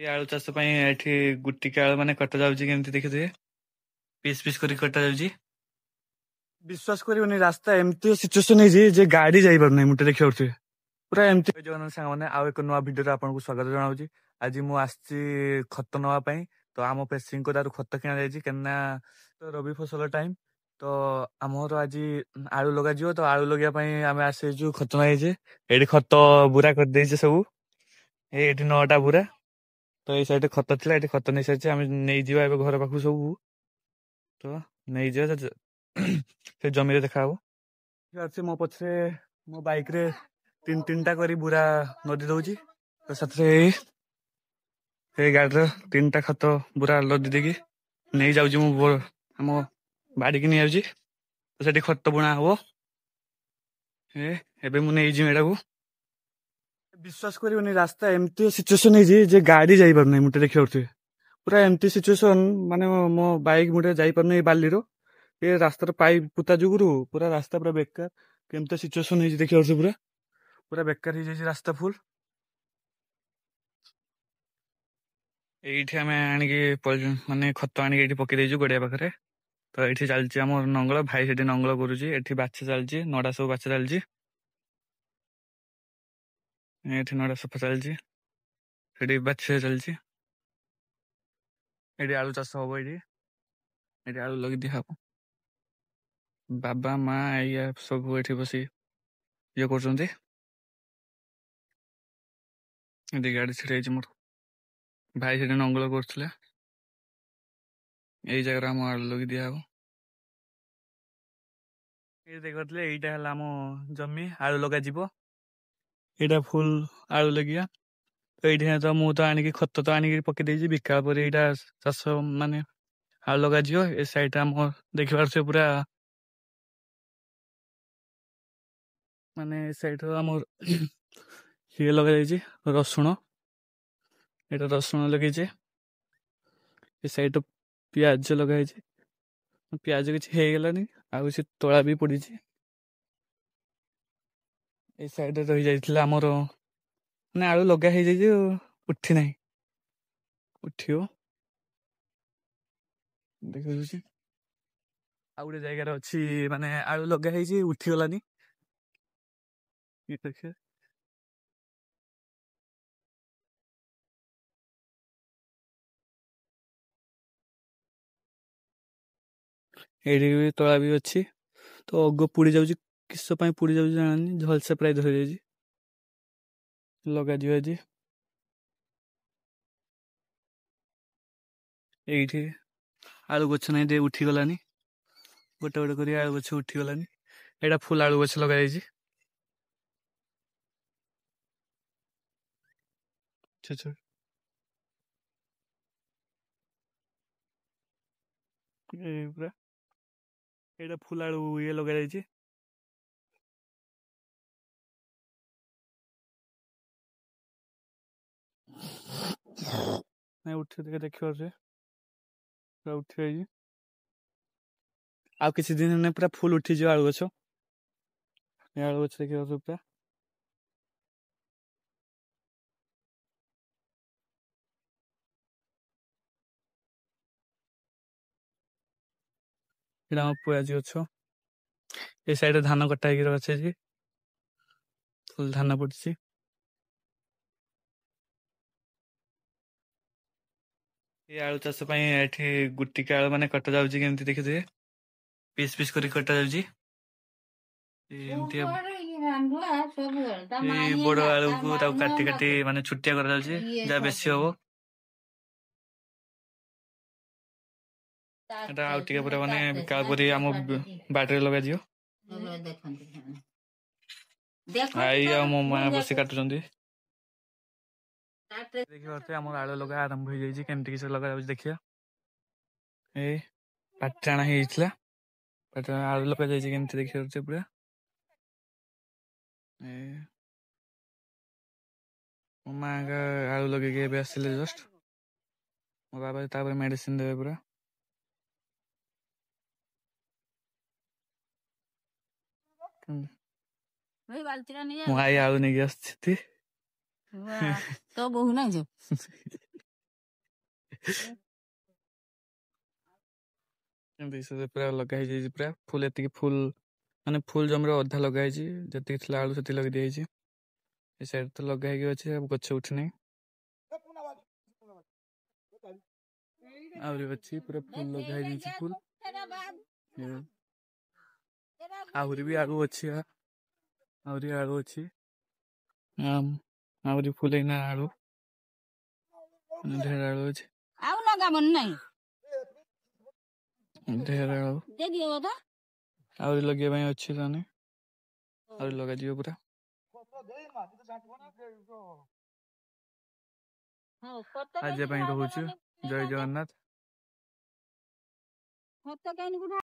ये आलू चाष एठी गुटिका आलू माने कटा जाउची केमती देखिथिबे पीस पीस करी कटा जाउची। विश्वास करिवनी रास्ता एमती सिचुएशन है जे गाड़ी जाई पर नै मुटे देखि होरथि पूरा एमती जवन संग माने आउ एक नवा वीडियो रे आपन को स्वागत जनाउची। आज मु आछि खत नवा पई तो आम पेसिंग को दारु खत किना जायची केना तो रबी फसल टाइम तो आमर आज आलू लगा जिवो तो आलू लगिया पई आमे आसे जो खत नै जे एडी खत बुरा कर देइছে सब एडी नौटा बुरा तो ये साइड खत थिला एडी खत नै साइड आमे नै जिवा एबे घर पाखु सब तो नै जिवा से जमी रे देखा हो मो पछे मो बाइक रे तीन तीनटा करी बुरा नदी दउची तो साथे ए गाड़ी तीनटा खत बुरा लदी देकी नहीं जाउची मु हम बाड़ी की नहीं जाउची तो सेठी खत बुणा हो एबे मु नहीं जी एटा को विश्वास करिवनी रास्ता एमती सिचुएशन है जे गाड़ी जाई पर नै मुटे देखि होरथि पूरा एमती सिचुएशन माने मो बाइक मुटे जाई पर नै बाली रो ये रास्ता रे पाइप पुता जुगुरु पूरा रास्ता पूरा बेकार केमते सिचुएशन है देखि होरथि पूरा पूरा बेकार ही जे रास्ता फुल एठी आमे आनिके माने खत आनिके एठी पके देजु गडिया पाखरे तो एठी चलची हमर नंगल भाई सेठी नंगल करूची एठी बाछ चलची नडा सब बाछ चलची एठी नडा सफा चलची एठी बाछ चलची एठी आलू चाष होबो एठी आलू लगी दिया हबो बाबा माँ या सब एठी बसी ये करछन्ती एठी गाड़ी छिड़ाइची मोर भाई सेठी नंगल करथले एई जगह हम आलू लगी दिया हबो ए देखतले एइटा हला हम जमी आलू लगा जिवो एटा फुल आलू लगिया तो ये तो मु तो आनिकी खत तो आनिकी पके देइची बिका पर एटा चाष माने आलू लगा जिवो ए साइड हम देखिबार से पूरा माने साइड हमर ये लगा जाइची रसुण एटा रसुण लगेचे ए साइड प्याज लगा जाइची प्याज किछि हे गेलानी आ किछि तोळा भी पड़ीची ए साइड रे रहि जाइथिला हमर माने आलू लगा हे जाइची उठी नाही उठियो देखुची आ गुटे जायगा रे अछि माने आलू लगा हेची उठी गलानी ये देखिए एडी भी तोळा भी अछि तो अगो पुड़ी जाउची किस पई पुड़ी जाउची जानानी झल से प्राय धरि जाइची लगा दियो जी एठी आलू गछ नै दे उठी गलानी गोटे गोटे करी आलू गछ उठी गलानी एटा फुल आलू गछ लगा जाइची अच्छा ए पूरा एटा फुल आलू ये लगा जाइची नै उठी देखे देखियो से पूरा उठी जाइची आ किछि दिन ने पूरा फुल उठी जो आलू गछ ए आलू गछ देखियो से पूरा एटा हम पुयाजी गछ ए साइड धान कटा हेकि रछे जी फुल धान पड़छि ये आलू चाष एठी गुटिका आलू माने कटा जाउची केमती देखिथिबे पीस पीस करी कटा जाउची एमती बड़ आलू को काटी काटी माने छुटिया कर जाउची जा बेसी होबो एटा आउ टिके पूरा माने बिका परी हम बाटरे लगा दियो आई आ मो मां बसी काटुचंदी देखिए हमर आलू लगा आरंभ हो जाइची केमती किस लगा जाउची देखिया ए पाटाणा हेइतला पाटाणा आलू लगा जाइची केमती देखियो पूरा ए मो मां का आलू लगे के बेसिले जस्ट मो बाबा तापर मेडिसिन देबे पूरा मो आई आलू नहीं गस्ती तो बहु ना जो ପୁରା ଲଗା ହେଇଯାଇଛି ପୁରା ଫୁଲ ଏତିକି ଫୁଲ ମାନେ ଫୁଲ ଜମିର ଅଧା ଲଗା ହେଇଛି ଯେତିକି ଥିଲା ଆଳୁ ସେତିକି ଲଗେଇ ଦିଆଯାଇଛି ଏ ସାଇଡ୍ ତ ଲଗା ହେଇକି ଅଛି ଗଛ ଉଠିନାହିଁ ଆହୁରି ଅଛି ପୁରା ଫୁଲ ଲଗା ହେଇଯାଇଛି ଫୁଲ ଆହୁରି ବି ଆଳୁ ଅଛି ଆହୁରି ଆଳୁ ଅଛି ଆହୁରି ଫୁଲ ହେଇନା ଆଳୁ ଢେର ଆଳୁ ଅଛି ଆଉ ଲଗାବନି ନାଇଁ ଢେର ଆଳୁ ଆହୁରି ଲଗେଇବା ପାଇଁ ଅଛି ତାହେଲେ ଆହୁରି ଲଗାଯିବ ପୁରା ଆଜି ପାଇଁ ରହୁଛୁ ଜୟ ଜଗନ୍ନାଥ।